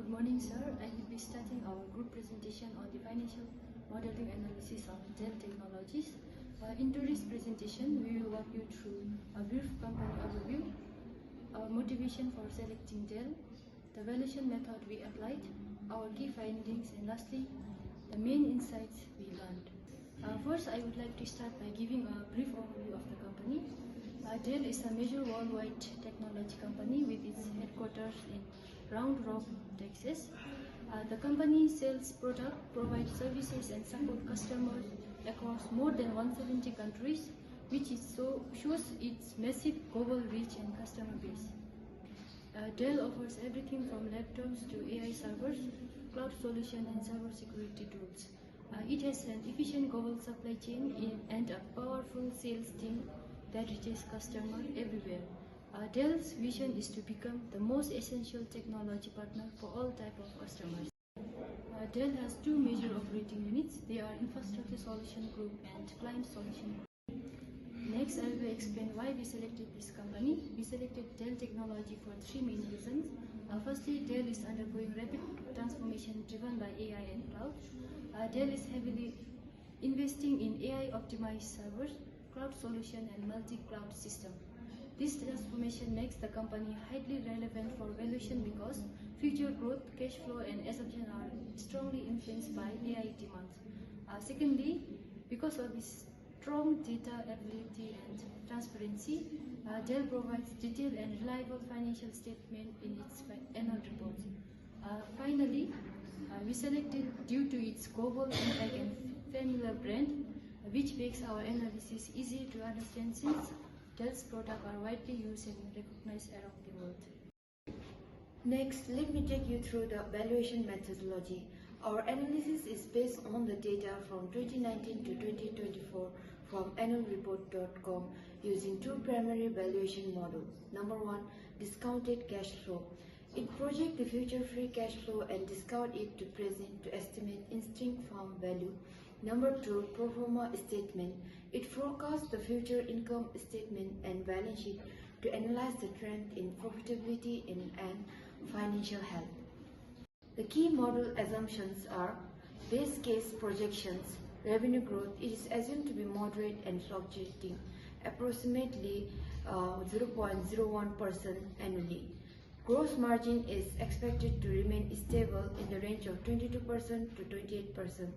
Good morning, sir. I will be starting our group presentation on the financial modeling analysis of Dell Technologies. In today's presentation, we will walk you through a brief company overview, our motivation for selecting Dell, the valuation method we applied, our key findings, and lastly, the main insights we learned. First, I would like to start by giving a brief overview of the company. Dell is a major worldwide technology company with its headquarters in Round Rock, Texas. The company sells products, provides services, and support customers across more than 170 countries, which shows its massive global reach and customer base. Dell offers everything from laptops to AI servers, cloud solutions, and cybersecurity tools. It has an efficient global supply chain and a powerful sales team that reaches customers everywhere. Dell's vision is to become the most essential technology partner for all types of customers. Dell has two major operating units. They are Infrastructure Solution Group and Client Solution Group. Next, I will explain why we selected this company. We selected Dell Technology for three main reasons. Firstly, Dell is undergoing rapid transformation driven by AI and cloud. Dell is heavily investing in AI-optimized servers, cloud solution, and multi-cloud system. This transformation makes the company highly relevant for valuation because future growth, cash flow, and assumption are strongly influenced by AI demands. Secondly, because of its strong data availability and transparency, Dell provides detailed and reliable financial statement in its annual reports. Finally, we selected due to its global impact and familiar brand, which makes our analysis easy to understand since Dell's products are widely used and recognized around the world. Next, let me take you through the valuation methodology. Our analysis is based on the data from 2019 to 2024 from annualreport.com using two primary valuation models. Number one, discounted cash flow. It projects the future free cash flow and discount it to present to estimate instinct farm value. Number two, pro forma statement. It forecasts the future income statement and balance sheet to analyze the trend in profitability and financial health. The key model assumptions are base case projections, revenue growth. It is assumed to be moderate and fluctuating, approximately 0.01% annually. Gross margin is expected to remain stable in the range of 22% to 28%.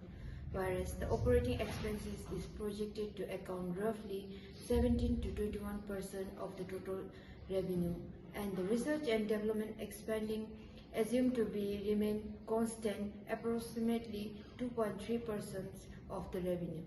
Whereas the operating expenses is projected to account roughly 17 to 21% of the total revenue, and the research and development expanding assumed to remain constant, approximately 2.3% of the revenue.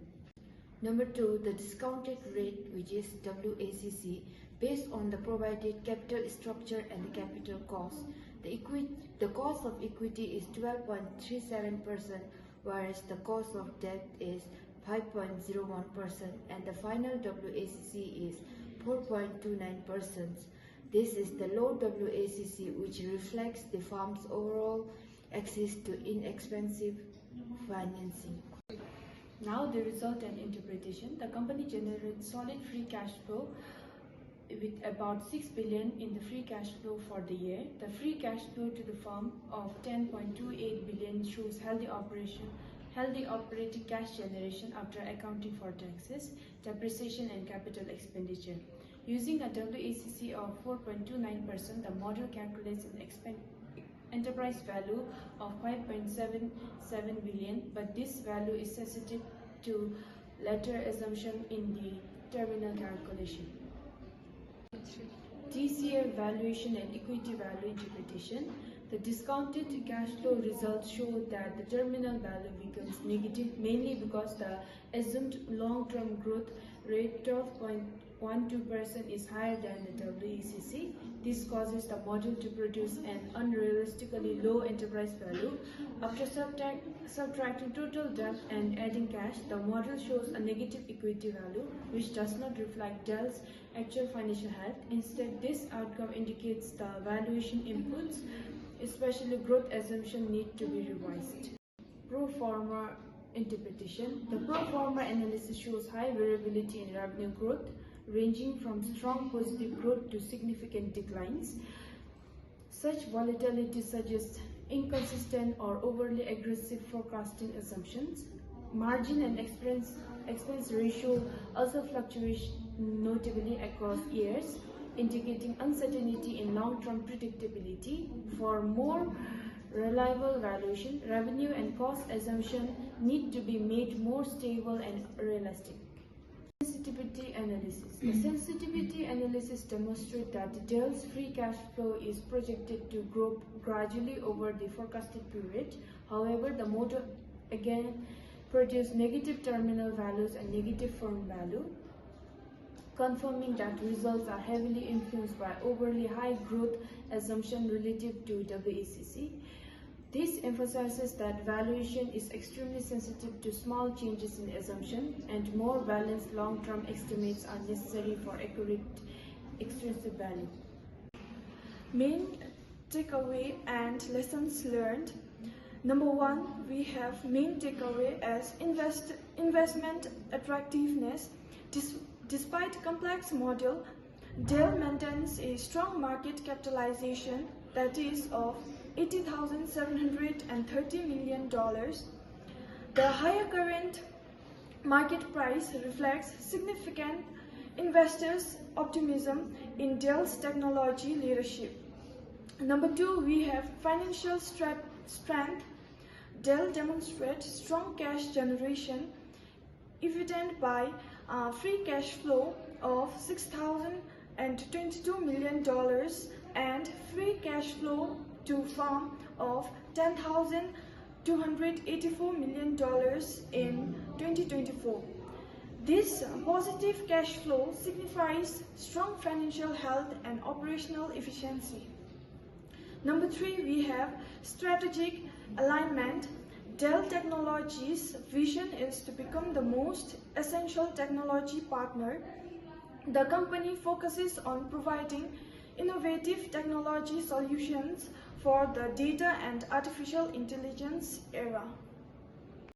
Number two, the discounted rate, which is WACC, based on the provided capital structure and the capital cost. The cost of equity is 12.37%, whereas the cost of debt is 5.01%, and the final WACC is 4.29%. This is the low WACC, which reflects the firm's overall access to inexpensive financing. Now the result and interpretation. The company generates solid free cash flow with about 6 billion in the free cash flow for the year. The free cash flow to the firm of 10.28 billion shows healthy operating cash generation after accounting for taxes, depreciation, and capital expenditure. Using a WACC of 4.29%, the model calculates an enterprise value of 5.77 billion, but this value is sensitive to later assumption in the terminal calculation. DCF valuation and equity value interpretation. The discounted cash flow results show that the terminal value becomes negative mainly because the assumed long-term growth rate 12.12% is higher than the WACC. This causes the model to produce an unrealistically low enterprise value. After subtracting total debt and adding cash, the model shows a negative equity value, which does not reflect Dell's actual financial health. Instead, this outcome indicates the valuation inputs, especially growth assumption, need to be revised. Pro forma interpretation. The pro forma analysis shows high variability in revenue growth, ranging from strong positive growth to significant declines. Such volatility suggests inconsistent or overly aggressive forecasting assumptions. Margin and expense ratio also fluctuates notably across years, indicating uncertainty in long-term predictability. For more reliable valuation, revenue and cost assumptions need to be made more stable and realistic. Sensitivity analysis. The sensitivity analysis demonstrates that Dell's free cash flow is projected to grow gradually over the forecasted period. However, the model again produces negative terminal values and negative firm value, confirming that results are heavily influenced by overly high growth assumption relative to WACC. This emphasizes that valuation is extremely sensitive to small changes in assumption, and more balanced long-term estimates are necessary for accurate extrinsic value. Main takeaway and lessons learned. Number one, we have main takeaway as investment attractiveness. Despite complex model, Dell maintains a strong market capitalization that is of $80,730 million. The higher current market price reflects significant investors' optimism in Dell's technology leadership. Number two, we have financial strength. Dell demonstrates strong cash generation, evident by free cash flow of $6,022 million and free cash flow to firm of $10,284 million in 2024. This positive cash flow signifies strong financial health and operational efficiency. Number three, we have strategic alignment. Dell Technologies' vision is to become the most essential technology partner. The company focuses on providing innovative technology solutions for the data and artificial intelligence era.